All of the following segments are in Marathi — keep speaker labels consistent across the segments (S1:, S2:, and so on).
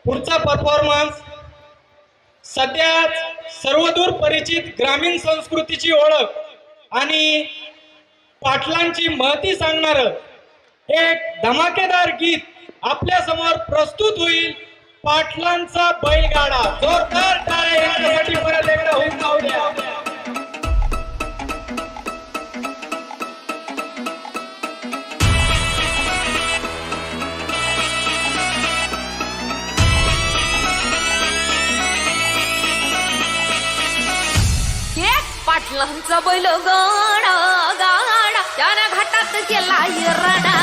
S1: पुढचा परफॉर्मन्स सध्या सर्वदूर परिचित ग्रामीण संस्कृतीची ओळख आणि पाटलांची महती सांगणारं एक धमाकेदार गीत आपल्या समोर प्रस्तुत होईल. पाटलांचा बैलगाडा. जोरदार टाळ्या यांच्यासाठी परत एकदा होऊन जाऊ द्या.
S2: पाटलांचा बैलगाडा गाडा त्यानं घाटात केला रडा.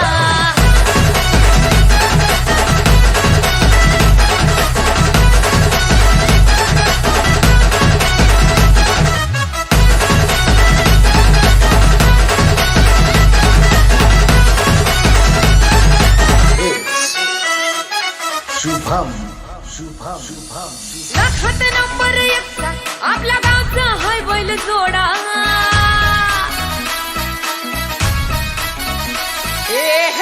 S3: शुभम शुभम शुभम
S2: लाखात नंबर एकचा आपल्या गावचा हाय बैल जोडा.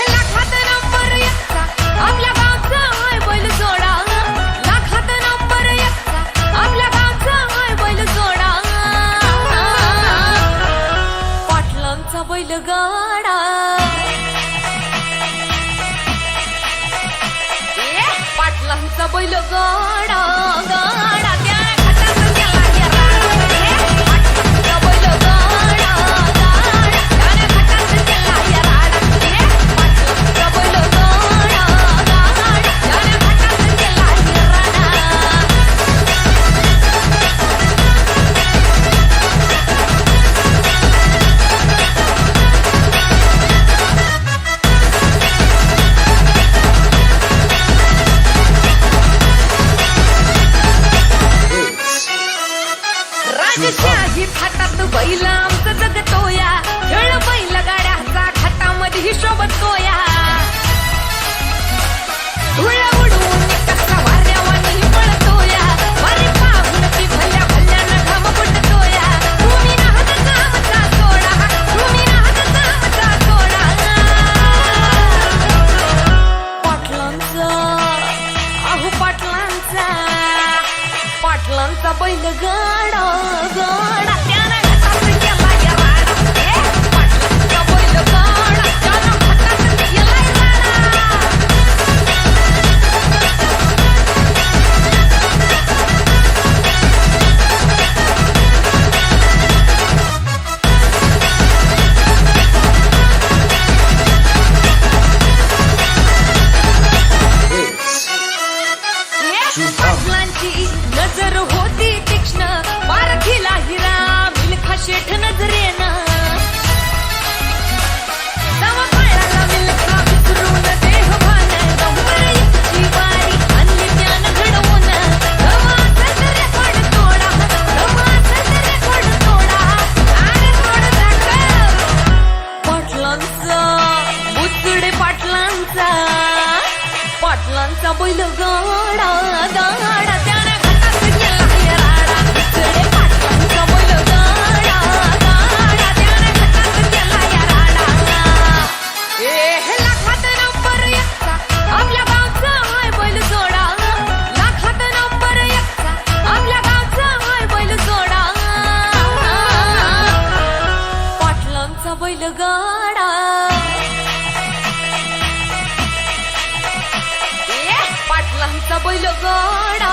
S2: लाखात नंबर एकचा आपल्या गावचा हाय बैल जोडा. लाखात नंबर एकचा आपल्या गावचा हाय बैल जोडा. पाटलांचा बैलगाडा. पाटलांचा बैलगाडा गाडा त्या घाटात केला राडा. पाटलांचा बैलगाडा गाडा त्या घाटात केला राडा. पाटलांचा बैलगाडा गाडा त्या घाटात केला राडा. राजशाही थाटात बैल आमचं जगतोया. खेळ बैल गाड्याचा खाटामध्ये हिशोब तोया. धुळ उडवून कसा वाऱ्यावानी पळतोया. वारी पाहून ती भल्या भल्यानं घाम फुटतोया. तुम्ही नाहक कामचा सोडा. तुम्ही नाहक कामचा सोडा. पाटलांचा अहो पाटलांचा. पाटलांचा बैलगाडा गाडा त्यानं घाटात केला राडा. पाटलांचा बैलगाडा त्यानं घाटात केला राडा. पाटलांची नजर होती तीक्ष्ण. पारखीला हिरा मिल्खा शेठ नजरेनं. तवा पायाला मिल्खा विसरून देहभान. नंबर एकची वारी आणली ज्ञान घडवून. तवा असेल रेकॉर्ड तोडा. तवा असेल रेकॉर्ड तोडा. अरे तोड दाखव. पाटलांचा बुचडे पाटलांचा. पाटलांचा बैलगाडा गाडा त्यानं घाटात केला राडा. बुचडे पाटलांचा बैलगाडा गाडा त्यानं घाटात केला राडा. लाखात नंबर एकचा आपल्या गावचा हाय बैल जोडा. लाखात नंबर एकचा आपल्या गावचा हाय बैल जोडा. पाटलांचा बैलगाडा. पाटलांचा बैलगाडा